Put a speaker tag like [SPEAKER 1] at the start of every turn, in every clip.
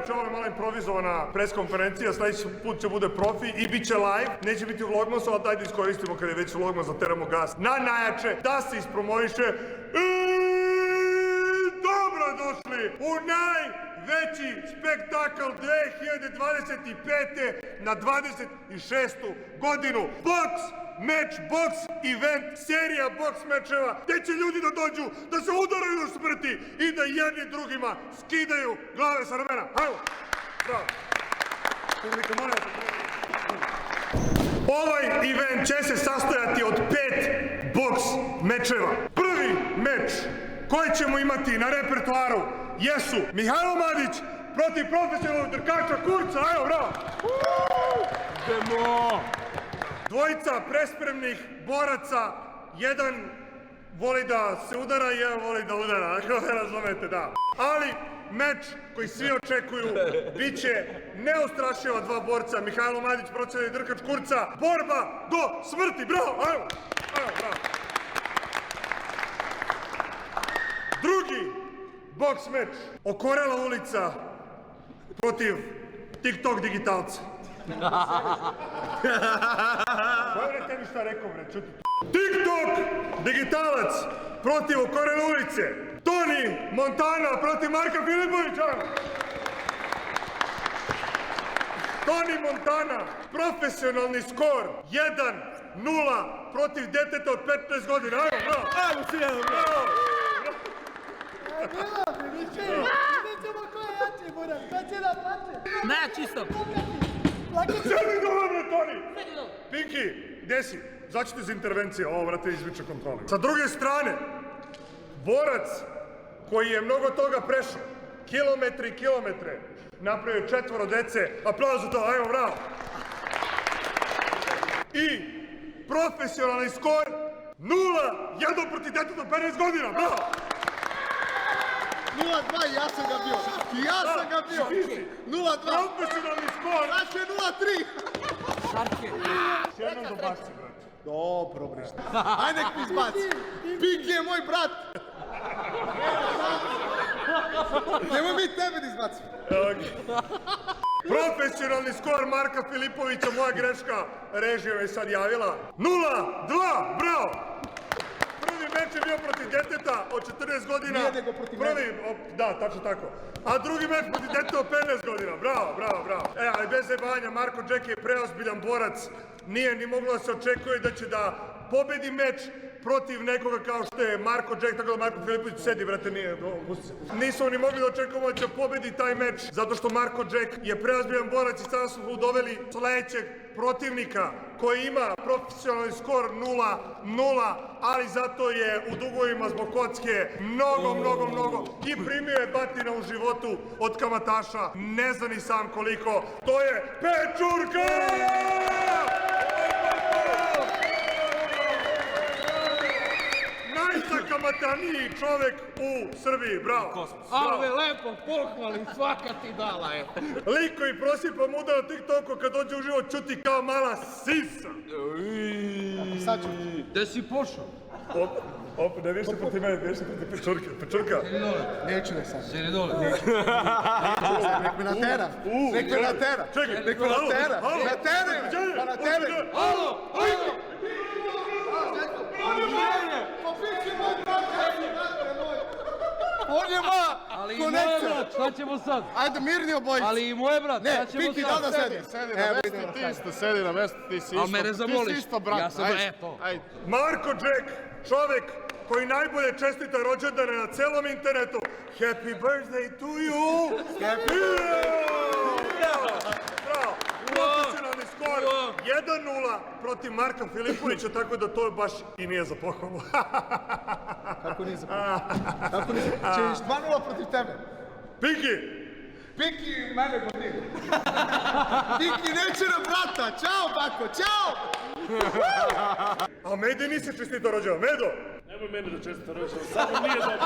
[SPEAKER 1] inače ovo je malo improvizovana preskonferencija, sljedeći put će bude profi i bit će live, neće biti u Vlogmasu, ali dajde iskoristimo kad je već Vlogmas da teramo gas na najjače, da se ispromoviše i dobro došli u najveći spektakl 2025. na 26. godinu. Box meč, box event, serija box mečeva gdje će ljudi da dođu, da se udaraju do smrti i da jedni drugima skidaju glave sa ramena. Hajmo! Bravo! Publika, molim vas. Ovaj event će se sastojati od 5 box mečeva. Prvi meč koji ćemo imati na repertoaru jesu Mihajlo Madić protiv profesionalnog trkača Kurca. Ajmo, bravo!
[SPEAKER 2] Idemo!
[SPEAKER 1] Dvojica prespremnih boraca, jedan voli da se udara i jedan voli da udara, ako ne razumete, da. Ali meč koji svi očekuju bit će neustrašiva dva borca, Mihajlo Madić, profesionalni trkač Kurca, borba do smrti, bravo, ajmo, bravo. Drugi boks meč, Okorela ulica protiv TikTok digitalca. Koja bre tebi šta rekao bre, čuti. TikTok digitalac protiv Okorele ulice. Toni Montana protiv Marka Filipovića. Toni Montana, profesionalni skor 1-0 protiv deteta od 15 godina. Ajmo, bravo.
[SPEAKER 2] Ajmo si jedan, bravo!
[SPEAKER 3] Ne, čisto.
[SPEAKER 1] Sjedi dole, bre, Toni! Pinki, gdje si? Začite za intervencije, ovo, vrate, izviče kontrole. Sa druge strane, borac koji je mnogo toga prešao, kilometre i kilometre, napravio 4 dece, aplauz za to, ajmo, bravo! I profesionalni skor 0-1 protiv deteta od 15 godina, bravo!
[SPEAKER 4] 0-2, ja sam ga bio. 0-2.
[SPEAKER 1] Profesionalni skor!
[SPEAKER 4] Znači 0-3.
[SPEAKER 3] Šarke.
[SPEAKER 1] Jednom dobaci, brate.
[SPEAKER 4] Dobro, brište. Aj nek mi izbaci. Pinki je moj brat. Nemoj mi tebe da izbaci.
[SPEAKER 1] Profesionalni skor Marka Filipovića, moja greška, režija me sad javila. 0-2, bravo! Prvi meč je bio protiv deteta od 14 godina.
[SPEAKER 4] Nije nego protiv mene.
[SPEAKER 1] Da, tačno tako. A drugi meč protiv deteta od 15 godina. Bravo. Ali bez zajebavanja, Marko Jack je preozbiljan borac. Nije ni moglo da se očekuje da će da pobedi meč protiv nekoga kao što je Marko Jack, tako da Marko Filipović sedi, brate, nije, pusti se. Nismo ni mogli da očekujemo da će pobedi taj meč, zato što Marko Jack je preozbiljan borac i sada smo doveli sledećeg protivnika koji ima profesionalni skor 0-0, ali zato je u dugovima zbog kocke mnogo i primio je batina u životu od kamataša, ne zna ni sam koliko, to je Pečurka! Najzakamataniji čovek u Srbiji, bravo!
[SPEAKER 2] Ale lepo, pohvali, svaka ti dala, evo.
[SPEAKER 1] Lik koji prosipa muda na TikToku kad dođe u život čuti kao mala sisa.
[SPEAKER 4] Sad ću.
[SPEAKER 2] Gde si pošao?
[SPEAKER 1] Ne viš se protiv mene, viš se protiv Pečurke. Pečurka.
[SPEAKER 4] Neću ne sad.
[SPEAKER 2] Sedi dole.
[SPEAKER 4] Nek me natera. Nek me natera.
[SPEAKER 1] Čekaj,
[SPEAKER 4] Nek me natera. Natera.
[SPEAKER 1] Alo!
[SPEAKER 4] On je ma!
[SPEAKER 2] Ali i moje brat, šta ćemo sad?
[SPEAKER 4] Ajde, mirni obojice.
[SPEAKER 2] Ali i moje brat, šta
[SPEAKER 4] Ne,
[SPEAKER 2] ćemo
[SPEAKER 4] Pinki,
[SPEAKER 2] sad?
[SPEAKER 4] da sedi.
[SPEAKER 5] Sedi na mesto, ti isto, sedi na mesto, ti si isto.
[SPEAKER 2] A mene zamoliš.
[SPEAKER 5] Ti si isto, brat.
[SPEAKER 2] Ja sam,
[SPEAKER 5] Ajde,
[SPEAKER 2] eto.
[SPEAKER 5] ajde.
[SPEAKER 1] Marko Jack, čovek koji najbolje čestita rođendane na celom internetu. Happy birthday to you! Happy Bravo! Profesionalni skor 1-0 protiv Marka Filipovića, tako da to baš i nije za pohvalu.
[SPEAKER 4] Kako nije za Kako nije za Češ 2-0 protiv tebe.
[SPEAKER 1] Pinki!
[SPEAKER 4] Pinki, mene godinu. Pinki neće na brata. Ćao, bako, ćao!
[SPEAKER 1] A Medi nisi čestito rođendan, Medo!
[SPEAKER 6] Nemoj meni da čestita rođendan, samo nije dobar.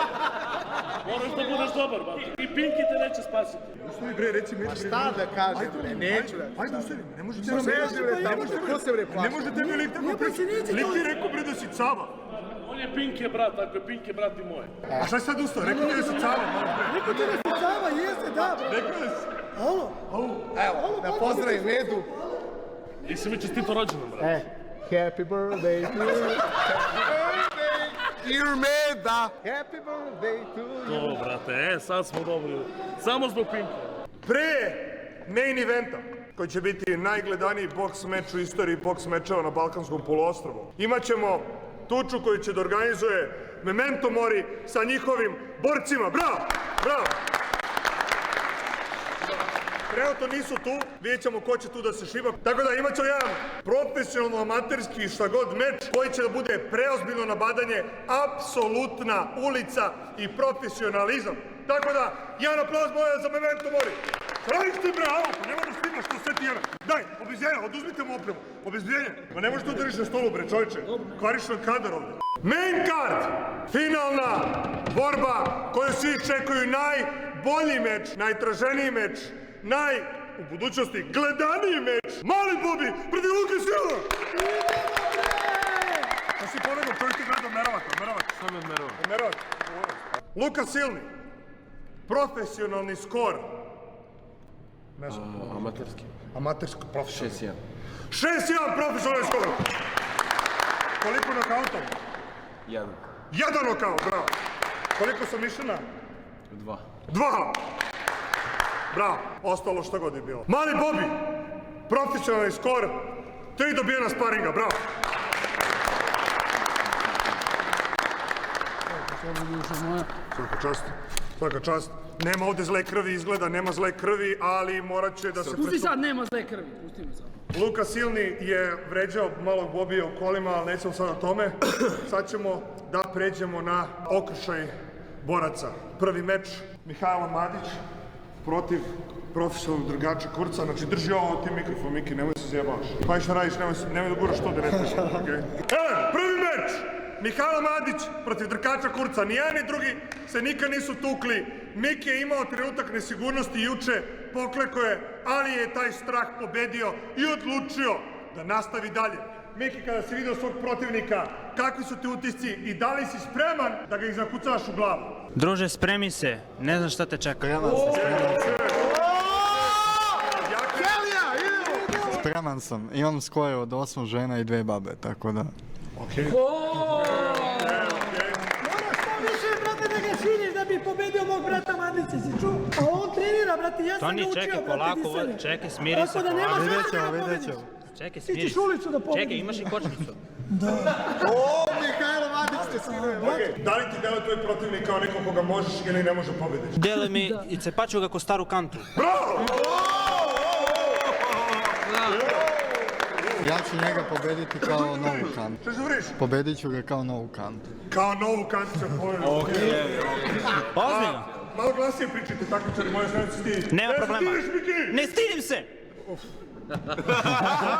[SPEAKER 6] Moraš da budeš dobar, bati. I Pinki te neće spasiti.
[SPEAKER 1] Ustavi bre, reci Medi.
[SPEAKER 4] Šta da kažem, bre, neću da.
[SPEAKER 1] Ajde ustavi, ne možete
[SPEAKER 4] Ne može, bre, tamo ko se bre plaša.
[SPEAKER 1] Ne možete mi lik tako pričati. Lik ti rekao bre da si cava.
[SPEAKER 6] On je Pinki brat, ako je Pinki brat i moj.
[SPEAKER 1] A šta je sad ustao? Rekao ti da si cava, malo pre.
[SPEAKER 7] Rekao ti da si cava, jeste, da, bro.
[SPEAKER 1] Rekao da si...
[SPEAKER 4] Evo, da pozdravim Edu.
[SPEAKER 6] Nisi mi čestito rođendan, brate.
[SPEAKER 4] Happy birthday to you. Happy birthday, dear Meda. Happy birthday to you.
[SPEAKER 6] To, brate, sad smo dobri. Samo zbog Pinka.
[SPEAKER 1] Pre main eventa, koji će biti najgledaniji boks meč u istoriji boks mečeva na Balkanskom poluostrvu, imaćemo tuču koju će da organizuje Memento Mori sa njihovim borcima. Bravo! Bravo! Trenutno nisu tu, vidjet ćemo ko će tu da se šiba. Tako da imat ćemo jedan profesionalno amaterski šta god meč koji će da bude preozbiljno nabadanje, apsolutna ulica i profesionalizam. Tako da, jedan aplauz moja za Memento Mori. Radiš ti bravo, pa ne možeš snimaš to sve ti jedan. Daj, obezbijenja, oduzmite mu opremu. Obezbijenja, pa ne možeš to da na stolu bre čovječe. Kvariš nam kadar ovdje. Main card, finalna borba koju svi čekuju, najbolji meč, najtraženiji meč, u budućnosti, gledaniji meč. Mali Bobi protiv Luke Silva. Da si povedao, čovjek ti gleda Merovata.
[SPEAKER 5] Samo odmerava.
[SPEAKER 1] Merovata. Luka Silni. Profesionalni skor. Ne znam.
[SPEAKER 5] Amaterski.
[SPEAKER 1] Amaterski, profesionalni.
[SPEAKER 5] 6-1.
[SPEAKER 1] 6-1 profesionalni skor. Koliko nokauta?
[SPEAKER 5] 1.
[SPEAKER 1] Jedan nokaut, bravo. Koliko sam mišljena?
[SPEAKER 5] 2.
[SPEAKER 1] 2. Bravo, ostalo što god je bilo. Mali Bobi, profesionalni skor, 3 dobijena sparinga, bravo. Svaka čast. Nema ovdje zle krvi, izgleda, nema zle krvi, ali morat će da se...
[SPEAKER 2] Pusti sad, nema zle krvi, pusti me sad.
[SPEAKER 1] Luka Silni je vređao malog Bobija u kolima, ali nećemo sad o tome. Sad ćemo da pređemo na okršaj boraca. Prvi meč, Mihajlo Madić protiv profesionalnog drgača Kurca. Znači, drži ovo ti mikrofon, Miki, nemoj se zjebavaš. Pa i šta radiš, nemoj da guraš to da ne pričam, okej? Prvi meč! Mihajlo Madić protiv drkača Kurca. Ni jedan ni drugi se nikad nisu tukli. Miki je imao trenutak nesigurnosti juče, poklekao je, ali je taj strah pobedio i odlučio da nastavi dalje. Miki, kada si vidio svog protivnika, kakvi su ti utisci i da li si spreman da ga ih zakucaš u glavu?
[SPEAKER 3] Druže, spremi se, ne znam šta te čeka.
[SPEAKER 7] Spreman sam, imam skor od 8 žena i 2 babe, tako da...
[SPEAKER 8] Moraš što više, brate, da ga širiš da bi pobedio mog brata Madića, si čuo? A on trenira, brate, ja sam
[SPEAKER 3] Toni,
[SPEAKER 8] ga učio,
[SPEAKER 3] čekaj,
[SPEAKER 8] brate,
[SPEAKER 3] polako,
[SPEAKER 8] ti sebe.
[SPEAKER 3] čekaj, smiri se,
[SPEAKER 8] Tako da nema
[SPEAKER 3] polako.
[SPEAKER 8] šanse da ga
[SPEAKER 7] Vidjet
[SPEAKER 8] pobediš.
[SPEAKER 7] ćemo.
[SPEAKER 3] Čekaj,
[SPEAKER 8] Ti
[SPEAKER 3] smiri
[SPEAKER 8] ćeš
[SPEAKER 3] se.
[SPEAKER 8] ulicu da pobediš.
[SPEAKER 3] Čekaj, imaš i kočnicu.
[SPEAKER 4] O, Mihajlo Madić te sinuje.
[SPEAKER 1] Da li ti deluje tvoj protivnik kao neko koga možeš ili ne može pobediš?
[SPEAKER 3] Dele mi i cepaću ga ko staru kantu.
[SPEAKER 1] Bravo!
[SPEAKER 7] Ja ću njega pobediti kao novu kantu.
[SPEAKER 1] Što žuriš?
[SPEAKER 7] Pobedit ću ga kao novu kantu.
[SPEAKER 1] Kao novu kantu će pobediti.
[SPEAKER 3] Ozbiljno?
[SPEAKER 1] Malo glasije pričajte, takmičari moje znati stidi.
[SPEAKER 3] Nema problema.
[SPEAKER 1] Ne se stidiš, Miki!
[SPEAKER 3] Ne stidim se!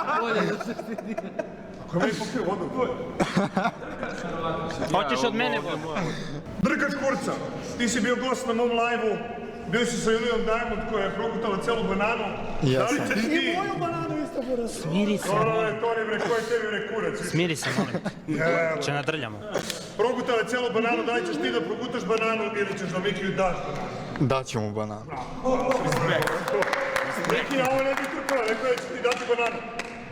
[SPEAKER 1] Ako je meni popio vodu.
[SPEAKER 3] Hoćeš od mene vodu?
[SPEAKER 1] Drkač Kurca, ti si bio gost na mom live-u, bio si sa Julijom Diamond koja je progutala celu bananu.
[SPEAKER 7] Ja
[SPEAKER 1] Da li
[SPEAKER 7] sam.
[SPEAKER 1] ćeš
[SPEAKER 8] I
[SPEAKER 1] ti?
[SPEAKER 8] moju bananu isto buraz.
[SPEAKER 3] Smiri se,
[SPEAKER 1] Toni bre, ko je tebi bre kurac?
[SPEAKER 3] smiri se, molim te.
[SPEAKER 1] Evo.
[SPEAKER 3] Če nadrljamo.
[SPEAKER 1] Progutala je celu bananu, da li ćeš ti da progutaš bananu ili ćeš da Mikiju daš bananu?
[SPEAKER 7] Daću mu bananu.
[SPEAKER 1] Miki, ja ovo ne bih trpala, rekao je da ću ti dati bananu.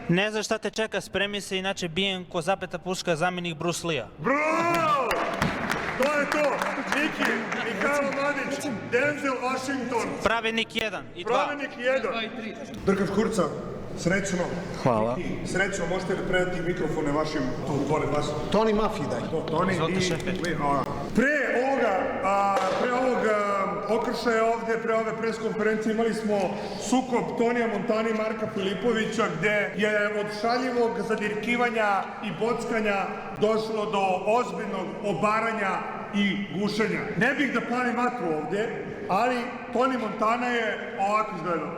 [SPEAKER 3] Ne znaš šta te čeka, spremi se, inače bijem ko zapeta puška zamjenik Bruce Lee-a.
[SPEAKER 1] Bravo! To je to! Miki, Mihajlo Madić, Denzel Washington,
[SPEAKER 3] Pravednik 1 i 2.
[SPEAKER 1] pravilnik 1. Drkač Kurca, srećno.
[SPEAKER 7] Hvala.
[SPEAKER 1] Srećno, možete da predati mikrofone vašim tu gore vas.
[SPEAKER 4] Toni Mafiji daj.
[SPEAKER 1] Toni
[SPEAKER 3] Izvolite,
[SPEAKER 1] i...
[SPEAKER 3] šefe.
[SPEAKER 1] Pre ovog okršaja ovdje, pre ove pres konferencije imali smo sukob Tonija Montana i Marka Filipovića gde je od šaljivog zadirkivanja i bockanja došlo do ozbiljnog obaranja i gušenja. Ne bih da palim vatru ovdje, ali Toni Montana je ovako izgledao.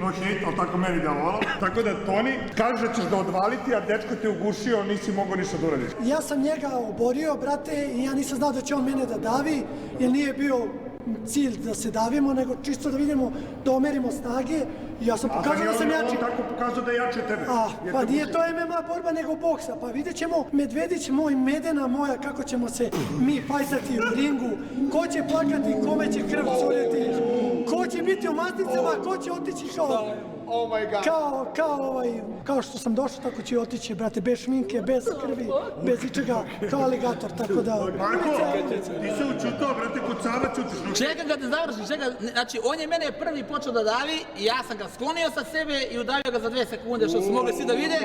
[SPEAKER 1] No hejt, ali tako meni djelovalo. Tako da, Toni, kaže da ćeš da odvaliti, a dečko te ugušio, nisi mogao ništa da uradiš.
[SPEAKER 8] Ja sam njega oborio, brate, i ja nisam znao da će on mene da davi, jer nije bio cilj da se davimo, nego čisto da vidimo, da omerimo snage. Ja sam pokazao da sam jači.
[SPEAKER 1] On tako pokazao da je jače tebe.
[SPEAKER 8] Pa nije to MMA borba nego boksa, pa vidjet ćemo Medvedić moj, Medena moja, kako ćemo se mi fajsati u ringu, ko će plakati, kome će krv curiti, ko će biti u masnicama, ko će otići
[SPEAKER 4] Oh my god.
[SPEAKER 8] kao što sam došao, tako će otići, brate, bez šminke, bez krvi, bez ičega, kao aligator, tako da...
[SPEAKER 1] Marko, ti se učutao, brate, kod Sava čutiš.
[SPEAKER 9] Čekam ga da završi, znači on je mene prvi počeo da davi i ja sam ga sklonio sa sebe i udavio ga za 2 sekunde, što su mogli svi da vide.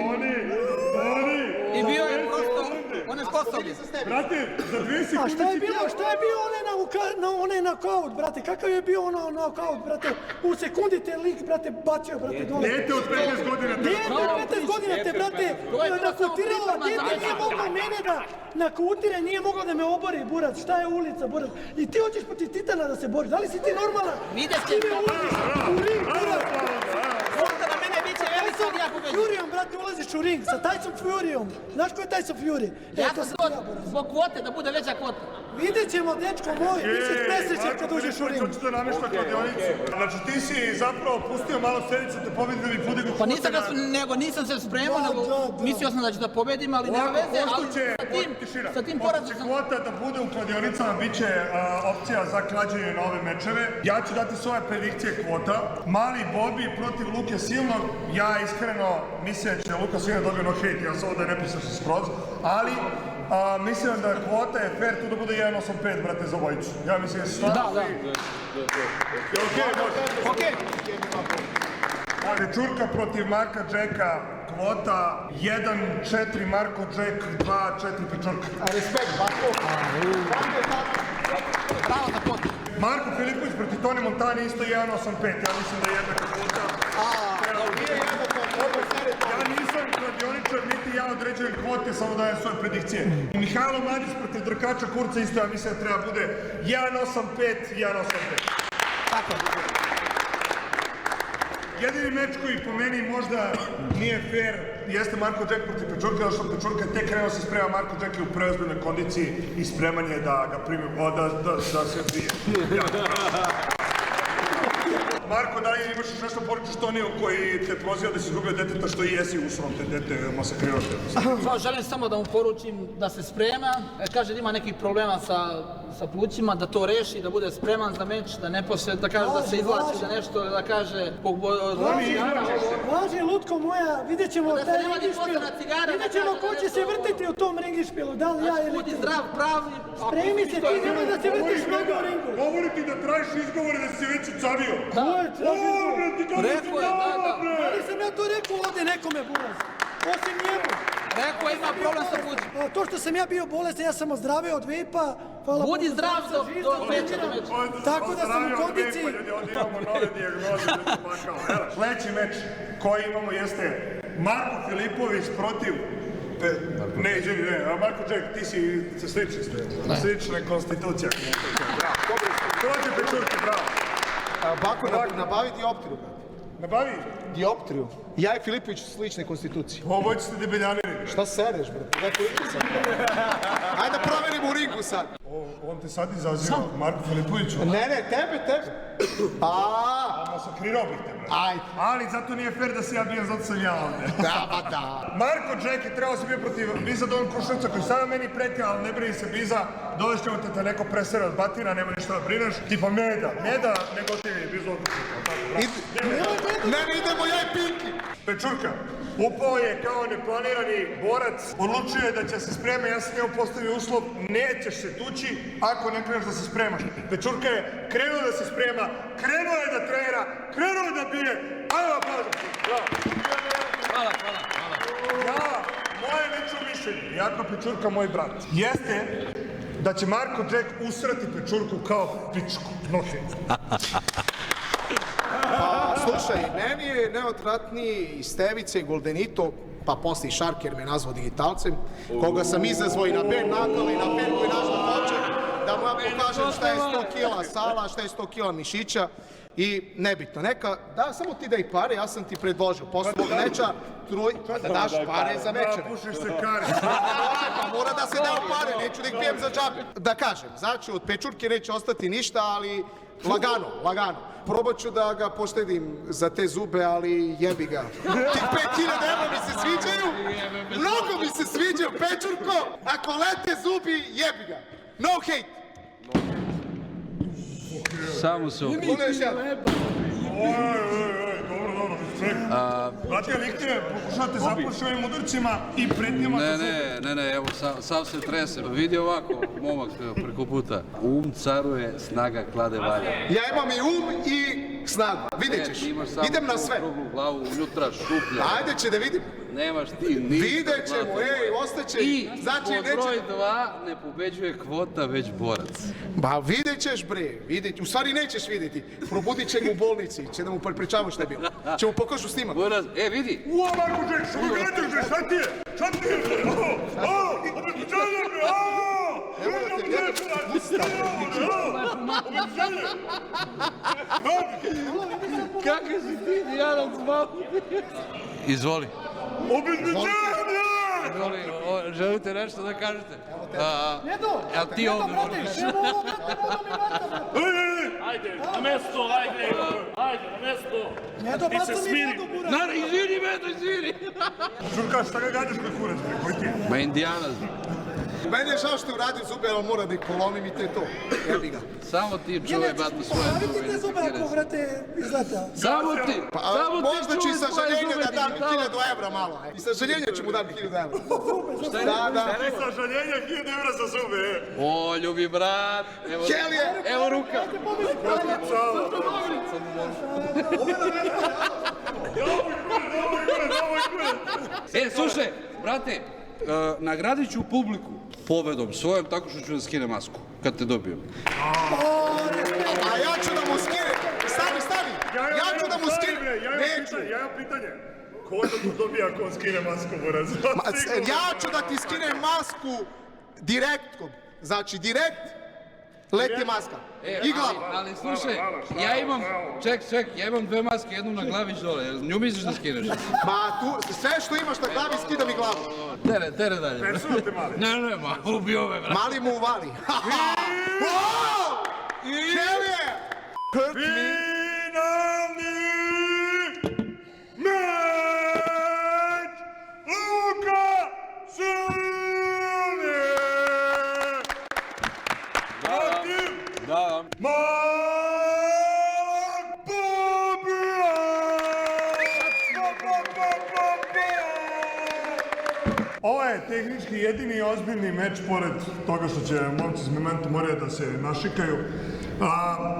[SPEAKER 9] I bio je prosto, on je sposobni.
[SPEAKER 1] Brate, za 2 sekunde...
[SPEAKER 8] A šta je bio onaj knockout, brate, kakav je bio ono knockout, brate, u sekundi te lik, brate, bacio, brate, dole.
[SPEAKER 1] Dete od 15 godina.
[SPEAKER 8] Dete od 15 godina te, brate, nakutiralo, a dete nije moglo mene da nakutire, nije moglo da me obori, burac, šta je ulica, burac. I ti hoćeš protiv Titana da se boriš, da li si ti normalan?
[SPEAKER 9] Vidjet
[SPEAKER 8] Ti me ulaziš u ring, burac.
[SPEAKER 9] Možda na mene biće veliki od ja pobeđu.
[SPEAKER 8] Furijom, brate, ulaziš u ring, sa Tyson Furijom. Znaš ko je Tyson Fury?
[SPEAKER 9] Ja sam to zbog kvote, da bude veća kvota.
[SPEAKER 8] Vidjet ćemo, dečko moj, bit ćeš presrećan kad uđeš u ring.
[SPEAKER 1] Hoću da namješta kladionicu. Znači ti si zapravo pustio malo sedicu te pobedi da mi podignu
[SPEAKER 9] Pa nisam se spremao, nego mislio sam da ću da pobedim, ali nema veze, ali sa tim porazom sam...
[SPEAKER 1] Kvota da bude u kladionicama, bit će opcija za klađenje na ove mečeve. Ja ću dati svoje predikcije kvota. Mali Bobby protiv Luke Silnog. Ja iskreno mislim da će Luka Silnog dobio no hate, ja sam ovdje ne pisao se skroz, ali mislim da kvota je fair tu da bude 1.85, brate, za obojicu. Ja mislim da se stvarno...
[SPEAKER 4] Okej.
[SPEAKER 1] Pečurka protiv Marka Jacka, kvota 1-4 Marko Jack, 2-4 Pečurka.
[SPEAKER 4] Respekt, Bako.
[SPEAKER 9] Bravo za kvotu.
[SPEAKER 1] Marko Filipović protiv Toni Montani isto 1.85, ja mislim da je jednaka kvota. Ja nisam kladioničar, niti ja određujem kvote, samo dajem svoje predikcije. I Mihajlo Mladić protiv Drkača Kurca isto, ja mislim da treba bude 1.85, 1.85.
[SPEAKER 9] Tako.
[SPEAKER 1] Jedini meč koji po meni možda nije fair jeste Marko Jack protiv Pečurka, zato što Pečurka tek krenuo se sprema, Marko Jack je u preozbiljnoj kondiciji i spreman je da ga primi, da se bije. Marko, da li imaš još nešto poručiš Toniju koji te proziva da si izgubio deteta, što i jesi usrom te dete masakrirao te?
[SPEAKER 9] Želim samo da mu poručim da se sprema, kaže da ima nekih problema sa plućima, da to reši, da bude spreman za meč, da ne posle, da kaže da se izlači za nešto, da kaže...
[SPEAKER 8] Važi, lutko moja, vidjet ćemo taj ringišpil, vidjet ćemo ko će se vrtiti u tom ringišpilu, da li ja ili ti.
[SPEAKER 9] Budi zdrav, pravi...
[SPEAKER 8] Spremi se, ti nemoj da se vrtiš mnogo u ringu.
[SPEAKER 1] Govori ti da tražiš izgovore da si već ucavio.
[SPEAKER 8] Ko je tražio?
[SPEAKER 9] Rekao je, da.
[SPEAKER 8] Ali sam ja to rekao ovdje nekome, buraz, osim njemu.
[SPEAKER 9] Rekao je, ima problem sa plućima.
[SPEAKER 8] To što sam ja bio bolestan, ja sam ozdravio od vepa.
[SPEAKER 9] Budi zdrav do meča.
[SPEAKER 8] Tako da sam u kondiciji.
[SPEAKER 1] Imamo nove dijagnoze. Sljedeći meč koji imamo jeste Marko Filipović protiv... Ne, izvini, ne, Marko Jack, ti si slični ste. Slična konstitucija. Dođe Pečurki, bravo.
[SPEAKER 4] Bako, nabavi dioptriju.
[SPEAKER 1] Nabavi?
[SPEAKER 4] Dioptriju. Ja i Filipović su slične konstitucije.
[SPEAKER 1] Ovo ćete debeljaniri.
[SPEAKER 4] Šta sereš, brate? Neko liči sad. Ajde da proverimo u ringu sad.
[SPEAKER 1] On te sad izaziva, Marko Filipoviću.
[SPEAKER 4] Ne, tebe.
[SPEAKER 1] Masakrirao bih te, brate.
[SPEAKER 4] Ajde.
[SPEAKER 1] Ali zato nije fair da se ja bijem, zato sam ja ovdje.
[SPEAKER 4] Da.
[SPEAKER 1] Marko Jack je trebao se bio protiv Biza Don Kruševca koji sada meni preti, ali ne brini se Biza, dovešćemo te neko presere od batina, nema ništa da brineš. Tipa Meda, ne gotivi Biza Don Kruševca.
[SPEAKER 4] Ne, idemo ja i Pinki.
[SPEAKER 1] Pečurka, upao je kao neplanirani borac, odlučio je da će se sprema, ja sam njemu postavio uslov, nećeš se tući ako ne kreneš da se spremaš. Pečurka je krenuo da se sprema, krenuo je da trenira, krenuo je da bije, ajde vam pažem, bravo.
[SPEAKER 9] Hvala.
[SPEAKER 1] Ja, moje lično mišljenje, jako Pečurka moj brat, jeste da će Marko Jack usrati Pečurku kao pičku, nohe.
[SPEAKER 4] Pa, slušaj, meni je najodvratniji Stevica i Goldenito, pa posle i Šarker me nazvao digitalcem, koga sam izazvao i na Ben Nakala i na Ben koji nažno hoće, da moja vam pokažem šta je 100 kila sala, šta je 100 kila mišića i nebitno. Neka, da, samo ti daj pare, ja sam ti predložio. Posle ovog meča, da daš pare za večer.
[SPEAKER 1] Pušiš se kari.
[SPEAKER 4] Pa mora da se dao pare, neću da ih pijem za džabe. Da kažem, znači od pečurke neće ostati ništa, ali lagano. Probat ću da ga poštedim za te zube, ali jebi ga. Tih 5000 evra mi se sviđaju, mnogo mi se sviđaju, pečurko, ako lete zubi, jebi ga. No hate.
[SPEAKER 5] Samo se
[SPEAKER 1] Dobro, ček. Znate, Likte, pokušate započeti ovim udarcima i pretnjama za zube.
[SPEAKER 5] Ne, evo, sam se tresem. Vidi ovako, momak preko puta. Caruje, snaga klade valja.
[SPEAKER 4] Ja imam i i snagu, vidjet ćeš. Idem na sve.
[SPEAKER 5] Okruglu glavu, unutra šuplja.
[SPEAKER 4] Ajde će da vidim.
[SPEAKER 5] Nemaš ti ništa.
[SPEAKER 4] Vidjet ćemo, ostaće.
[SPEAKER 5] I
[SPEAKER 4] Znači,
[SPEAKER 5] po broj 2 ne pobeđuje kvota, već borac.
[SPEAKER 4] Ba, vidjet ćeš bre, u stvari nećeš vidjeti. Probudit će ga u bolnici, će da mu prepričavamo šta je bilo. Će mu pokažu snimak.
[SPEAKER 5] Borac, vidi.
[SPEAKER 1] Marko Jack, što mi gledaš bre, šta ti je? Šta ti je bre? Obećanje bre,
[SPEAKER 4] Evo da te gledam.
[SPEAKER 5] Kako si ti, Dijanac, malo? Izvoli.
[SPEAKER 1] Obećanje!
[SPEAKER 5] Želite nešto da kažete?
[SPEAKER 8] Nedo,
[SPEAKER 5] Jel ti ovdje
[SPEAKER 8] brate, evo ovo, brate,
[SPEAKER 6] Ajde, na mesto, ajde, na mesto.
[SPEAKER 8] Nedo,
[SPEAKER 6] Ti se
[SPEAKER 8] brate, mi
[SPEAKER 6] smiri.
[SPEAKER 8] Nedo, buraz.
[SPEAKER 5] Izvini, Medo, izvini.
[SPEAKER 1] Čurka, šta ga gađaš koji kurac bre, koji ti je?
[SPEAKER 5] Ma Indijanac.
[SPEAKER 4] Meni je žao što je uradio zube, ali mora da ih polomim i to je to. Jebi ga.
[SPEAKER 5] Samo ti čuvaj, bato, svoje
[SPEAKER 8] Popraviti
[SPEAKER 5] zube.
[SPEAKER 8] te zube ako, brate, izlete.
[SPEAKER 5] Samo ti,
[SPEAKER 4] Pa,
[SPEAKER 5] samo ti
[SPEAKER 4] možda ću i
[SPEAKER 5] čuvaj svoje
[SPEAKER 4] sažaljenja
[SPEAKER 5] zube.
[SPEAKER 4] da dam 1000 evra malo. I sažaljenja ću mu dam 1000 evra. Da.
[SPEAKER 1] Ti sažaljenja 1000 evra za zube,
[SPEAKER 5] O, ljubi brat.
[SPEAKER 4] Helije!
[SPEAKER 5] Evo ruka. Slušaj, brate, nagradit ću publiku pobedom svojom tako što ću da skinem masku kad te dobijem.
[SPEAKER 4] A ja ću da mu skinem. Stani. Ja ću da mu skinem. Neću.
[SPEAKER 1] Ja imam pitanje. Ko da tu dobija ako on skine masku, buraz?
[SPEAKER 4] Ja ću da ti skinem masku direktkom. Znači, direkt leti maska. I glava.
[SPEAKER 5] Ali slušaj, ja imam, ček, ja imam 2 maske, jednu na glavi i dole. Nju misliš da skineš?
[SPEAKER 4] Ma tu, sve što imaš na glavi skidam i glavu.
[SPEAKER 5] Tere dalje.
[SPEAKER 1] Persuju te mali.
[SPEAKER 5] Ne, ma, ubio me, brate.
[SPEAKER 4] Mali mu uvali. Helije! Hurt me.
[SPEAKER 1] Finalni meč Luka Silni protiv Mark Bobija! Ovo je tehnički jedini ozbiljni meč, pored toga što će momci iz Memento Morija da se našikaju.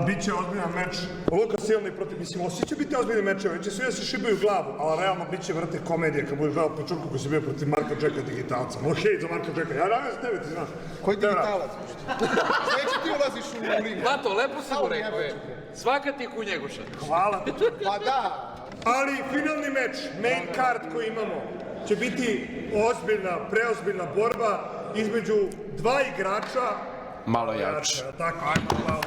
[SPEAKER 1] Biće ozbiljan meč. Luka Silni protiv, mislim, osi će biti ozbiljni mečevi, će svi da se šibaju glavu, ali realno bit će, vrate, komedija kad budeš gledao Pečurku koji se bio protiv Marka Jacka digitalca. No hejt za Marka Jacka, ja radim za tebe, ti znaš.
[SPEAKER 4] Koji digitalac? Sveće ti ulaziš u ring.
[SPEAKER 5] Bato, lepo si mu rekao je. Svaka ti kunjeguša.
[SPEAKER 1] Hvala.
[SPEAKER 4] Pa da.
[SPEAKER 1] Ali finalni meč, main card koji imamo, će biti ozbiljna, preozbiljna borba između 2 igrača.
[SPEAKER 5] Malo jač.
[SPEAKER 1] Tako, ajmo, bravo.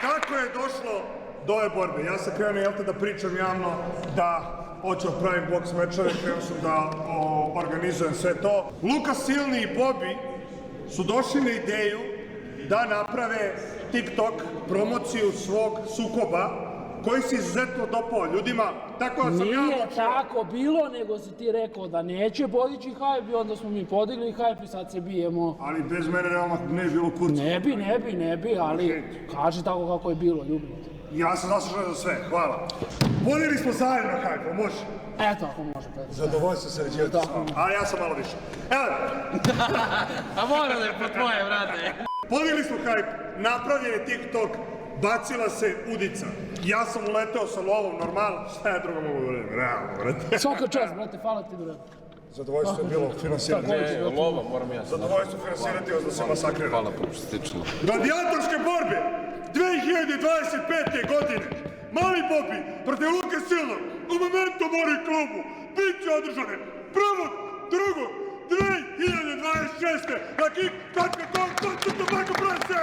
[SPEAKER 1] Kako je došlo do ove borbe? Ja sam krenuo, da pričam javno da hoću pravim boks mečeve, krenuo sam da organizujem sve to. Luka Silni i Bobby su došli na ideju da naprave TikTok promociju svog sukoba koji se izuzetno dopao ljudima, tako da sam ja
[SPEAKER 10] Nije
[SPEAKER 1] odlučio.
[SPEAKER 10] tako bilo, nego si ti rekao da neće podići hype i onda smo mi podigli hype i sad se bijemo.
[SPEAKER 1] Ali bez mene realno ne bi bilo kurca.
[SPEAKER 10] Ne bi, ali kaži tako kako je bilo, ljubim te.
[SPEAKER 1] Ja sam zaslužen za sve, hvala. Podigli smo zajedno hype, može?
[SPEAKER 10] Eto, ako može.
[SPEAKER 1] Zadovoljstvo se reći s vama, a ja sam malo više. Evo,
[SPEAKER 5] A mora da je po tvoje, brate.
[SPEAKER 1] podigli smo hype, napravljen je TikTok, bacila se udica. Ja sam uleteo sa lovom, normalno, šta ja drugo mogu da uradim, realno, brate.
[SPEAKER 10] Svaka čast, brate, hvala ti, brate.
[SPEAKER 1] Zadovoljstvo je bilo finansirati.
[SPEAKER 5] Lova, moram ja.
[SPEAKER 1] Zadovoljstvo finansirati vas da se masakriram.
[SPEAKER 5] Hvala, poštično.
[SPEAKER 1] Gladijatorske borbe 2025. godine. Mali Bobby protiv Luke Silnog u Memento Mori klubu bit će održane 1.2.2025. na kick.com/prase.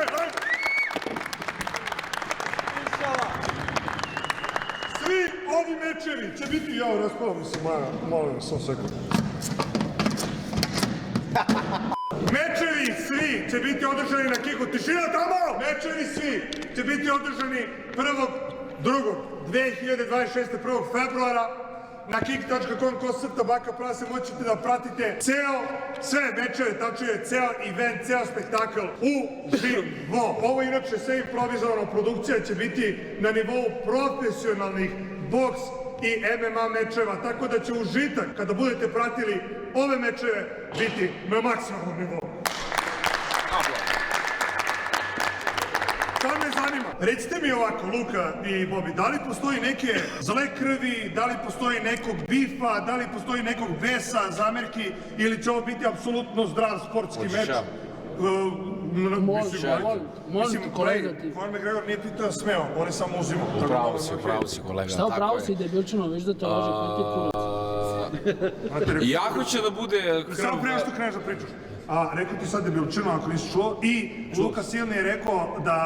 [SPEAKER 1] Svi ovi mečevi će biti, ja raspala mi se Maja, molim vas, sam sekund. Mečevi svi će biti održani na Kiku. Tišina tamo! Mečevi svi će biti održani 1. februara na kick.com/baka-prase. Moćete da pratite sve mečeve, tačnije ceo event, ceo spektakl uživo. Ovo inače sve improvizovana produkcija će biti na nivou profesionalnih boks i MMA mečeva, tako da će užitak kada budete pratili ove mečeve biti na maksimalnom nivou. Šta me zanima? Recite mi ovako, Luka i Bobi, da li postoji neke zle krvi, da li postoji nekog bifa, da li postoji nekog besa, zamerki, ili će ovo biti apsolutno zdrav sportski meč?
[SPEAKER 10] Može kolega ti.
[SPEAKER 1] Conor McGregor nije pitao da smeo, on je samo uzimao.
[SPEAKER 11] Pravo si kolega.
[SPEAKER 10] Šta upravo si debilčino, viš da te može piti kurac.
[SPEAKER 11] Jako će da bude krv...
[SPEAKER 1] Samo prema što kreneš da pričaš. A rekao ti sad debilčino ako nisi čuo i Luka Silni je rekao da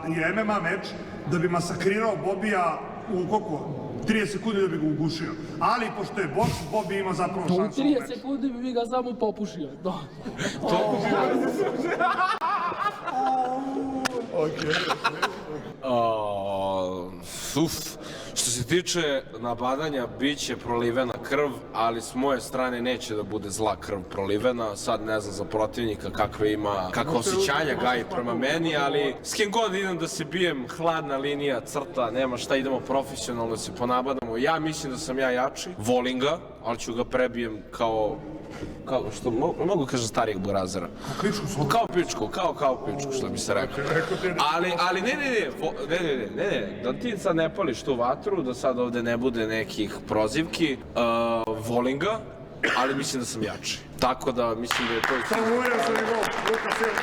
[SPEAKER 1] je MMA meč da bi masakrirao Bobija u koliko? 30 sekundi da bi ga ugušio. Ali pošto je boks, Bobi ima zapravo šansu.
[SPEAKER 10] U 30 sekundi bi ga samo popušio.
[SPEAKER 11] Što se tiče napadanja, bit će prolivena krv, ali s moje strane neće da bude zla krv prolivena. Sad ne znam za protivnika kakva osjećanja gaji prema meni, ali s kim god idem da se bijem, hladna linija, crta, nema šta, idemo profesionalno da se ponabadamo. Ja mislim da sam ja jači, volim ga, ali ću ga prebijem kao što mogu kažem starijeg burazera. Kao pičku, što bi se rekao. Ali ne, da ti sad ne pališ tu vatru, da sad ovde ne bude nekih prozivki, volim ga, ali mislim da sam jači. Tako da mislim da je to...
[SPEAKER 1] Samo uveren sam nego Luka Silni.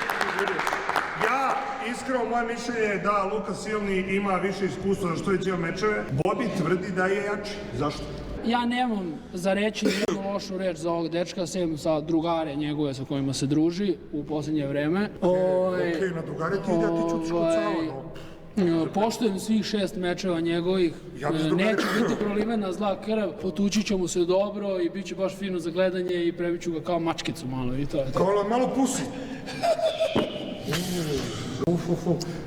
[SPEAKER 1] Ja, iskreno, moje mišljenje je da Luka Silni ima više iskustva za što je cijel mečeve. Bobi tvrdi da je jači. Zašto?
[SPEAKER 10] Ja nemam za reći jednu lošu reč za ovog dečka, sem sa drugare njegove sa kojima se druži u posljednje vreme.
[SPEAKER 1] Okej, na drugare ti ide, a ti ćutiš kod Sava.
[SPEAKER 10] Poštujem svih 6 mečeva njegovih, neće biti prolivena zla krv, potući će mu se dobro i bit će baš fino za gledanje i prebiću ga kao mačkicu malo i to je to.
[SPEAKER 1] Kao malo pusi.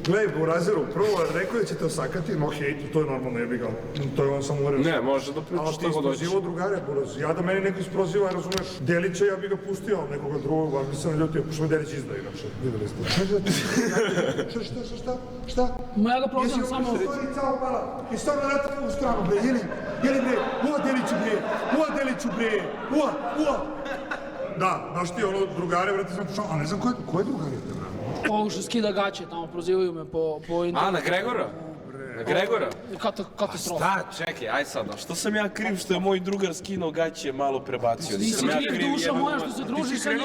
[SPEAKER 1] Gledaj, Burazeru, prvo rekao da ćete osakati, no hejtu, to je normalno, jebi ga. To je on samo uverio.
[SPEAKER 11] Ne, može da pričaš što god doći.
[SPEAKER 1] Ali ti isprozivo drugare, Buraz. Ja da meni neko isproziva, razumeš, Delića ja bi ga pustio, nekoga drugog, ali nisam ljutio, pošto me Delić izda, inače. Videli ste. Šta?
[SPEAKER 10] Ma ja ga prozivam samo...
[SPEAKER 1] I stavno vrati u stranu, bre, jeli bre, ua Deliću bre, ua. Da, znaš ti ono, drugare, vrati sam pušao, a ne znam ko je drugare?
[SPEAKER 10] Ovo što skida gaće, tamo prozivaju me po
[SPEAKER 11] A, na Gregora? Na Gregora?
[SPEAKER 10] Katastrofa.
[SPEAKER 11] Šta, čekaj, aj sad, što sam ja kriv što je moj drugar skinuo gaće malo prebacio?
[SPEAKER 10] Nisi kriv, duša moja što se druži sa njim.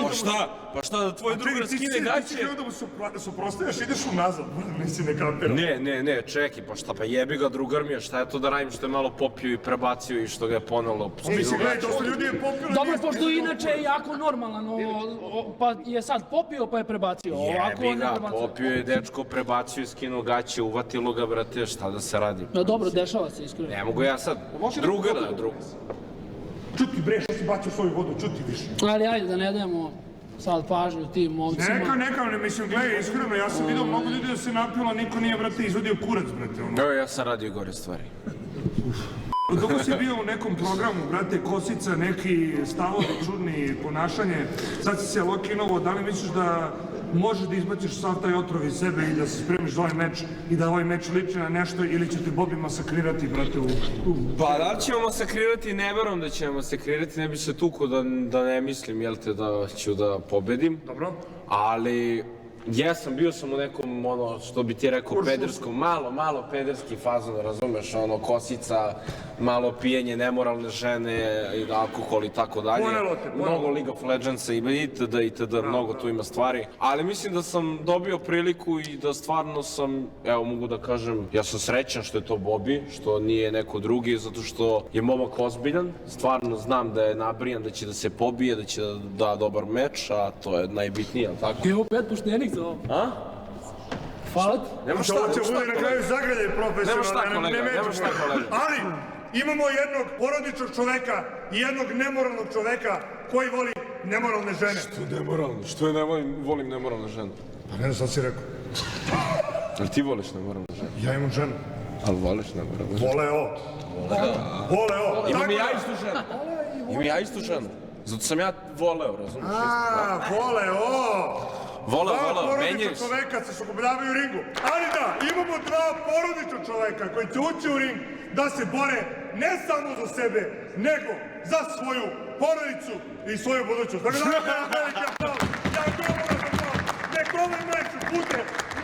[SPEAKER 11] Pa šta da tvoj drugar skine gaće?
[SPEAKER 1] Ti si krenuo da mu suprostavljaš, ideš unazad, nisi ne kapirao.
[SPEAKER 11] Ne, čekaj, pa šta, pa jebi ga drugar mi je, šta je to da radim što je malo popio i prebacio i što ga je ponelo?
[SPEAKER 1] Mislim, gledaj, dosta ljudi je popio.
[SPEAKER 10] Dobro, pošto inače je jako normalan, pa je sad popio pa je prebacio.
[SPEAKER 11] Jebi ga, popio je dečko, prebacio i skinuo gaće, uvatilo ga, brate, šta da se radi?
[SPEAKER 10] Dobro, dešava se, iskreno.
[SPEAKER 11] Ne mogu ja sad, drugara.
[SPEAKER 1] Čuti bre, što si bacio svoju vodu, čuti više.
[SPEAKER 10] Ali ajde da ne dajemo sad pažnju tim momcima.
[SPEAKER 1] Neka, ne mislim, gledaj, iskreno, ja sam vidio mnogo ljudi da se napilo, niko nije, brate, izvodio kurac, brate, ono.
[SPEAKER 11] Evo, ja sam radio gore stvari.
[SPEAKER 1] Dok si bio u nekom programu, brate, kosica, neki stavovi, čudni ponašanje, sad si se lokinovo, da li misliš da možeš da izbaciš sav taj otrov iz sebe i da se spremiš za ovaj meč i da ovaj meč liči na nešto ili će te Bobi masakrirati, brate,
[SPEAKER 11] Pa da li ćemo masakrirati, ne verujem da ćemo masakrirati, ne bi se tuko da ne mislim, jel te, da ću da pobedim.
[SPEAKER 1] Dobro.
[SPEAKER 11] Ali Jesam, bio sam u nekom, ono, što bi ti rekao, pederskom, malo pederski fazon, razumeš, ono, kosica, malo pijenje, nemoralne žene, alkohol i tako dalje. Mnogo League of Legendsa i itd., mnogo tu ima stvari. Ali mislim da sam dobio priliku i da stvarno sam, evo mogu da kažem, ja sam srećan što je to Bobby, što nije neko drugi, zato što je momak ozbiljan. Stvarno znam da je nabrijan, da će da se pobije, da će da da dobar meč, a to je najbitnije, ali tako?
[SPEAKER 10] Evo 5 puštenih za ovo.
[SPEAKER 11] A?
[SPEAKER 10] Hvala ti.
[SPEAKER 11] Nema šta,
[SPEAKER 1] Ovo će bude na kraju zagrljaj profesionalno,
[SPEAKER 11] nema šta kolega.
[SPEAKER 1] Ali, imamo jednog porodičnog čoveka i jednog nemoralnog čoveka koji voli nemoralne žene.
[SPEAKER 11] Što nemoralno? Što ne volim nemoralne žene?
[SPEAKER 1] Pa ne znam šta si rekao.
[SPEAKER 11] Ali ti voliš nemoralne žene?
[SPEAKER 1] Ja imam ženu.
[SPEAKER 11] Ali voliš nemoralne žene?
[SPEAKER 1] Voleo.
[SPEAKER 11] Imam i ja istu ženu. Imam i ja istu ženu. Zato sam ja voleo, razumiješ? Voleo, menjaju se.
[SPEAKER 1] Dva čoveka se sukobljavaju u ringu. Ali da, imamo dva porodična čoveka koji će ući u ring da se bore ne samo za sebe, nego za svoju porodicu i svoju budućnost. Dakle, veliki aplauz. Ja govorim za to. Nek ovaj meč bude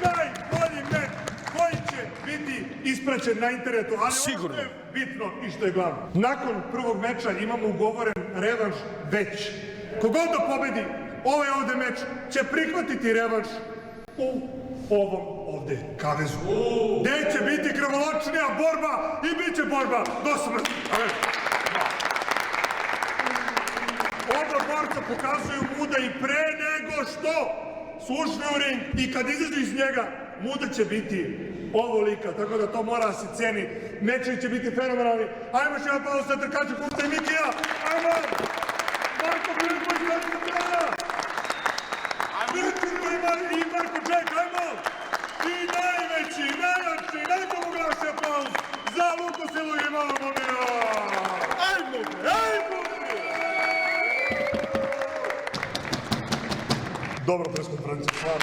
[SPEAKER 1] najbolji meč koji će biti ispraćen na internetu. Ali ono što je bitno i što je glavno. Nakon prvog meča imamo ugovoren revanš već. Kogod da pobedi ovaj ovde meč će prihvatiti revanš u ovom ovde kavezu. Gde će biti krvoločnija borba i bit će borba do smrti. Oba borca pokazuju Muda i pre nego što su ušli u ring i kad izađu iz njega, Muda će biti ovolika, tako da to mora se ceni. Mečevi će biti fenomenalni. Ajmo još jedan pauz sa trkača Kupca i Mikija. Ajmo! Marko Bilenković, Marko Bilenković! I Marko Jack, ajmo! I najveći, najjači, najzamoglašniji aplauz za Luku Silu i Malo Bobija! Ajmo! Dobro preskonferenciju, stvarno.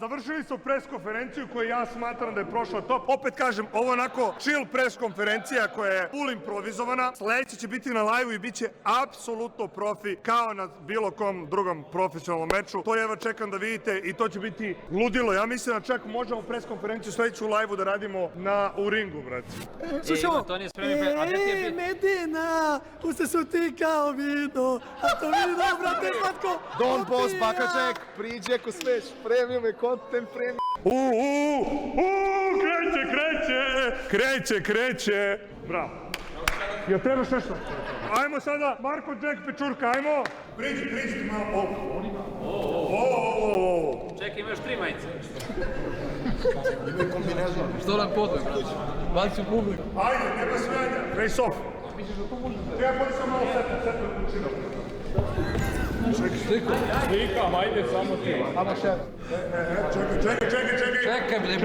[SPEAKER 1] Završili smo preskonferenciju koju ja smatram da je prošla top. Opet kažem, ovo onako chill preskonferencija koja je full improvizovana. Sledeće će biti na live-u i bit će apsolutno profi kao na bilo kom drugom profesionalnom meču. To jedva čekam da vidite i to će biti ludilo. Ja mislim da čak možemo preskonferenciju sledeću u live-u da radimo u ringu, brate.
[SPEAKER 8] Slušaj ovo, Medina, uste su ti kao vino, a to vino, brate, slatko.
[SPEAKER 4] Don Boss, Bakaček, priđe ko sveš, premium je content, premium.
[SPEAKER 1] Kreće. Bravo. Jel trebaš nešto? Ajmo sada, Marko Jack Pečurka, ajmo. Priđi ti malo.
[SPEAKER 10] Čekaj, imaš 3 majice.
[SPEAKER 4] Ime kombinezon.
[SPEAKER 10] Što nam podaj, brać? Baci u publiku.
[SPEAKER 1] Ajde, nema svega. Face off. Treba podi sam malo setu učinu.
[SPEAKER 6] Slikam, ajde samo ti.
[SPEAKER 1] Čekaj.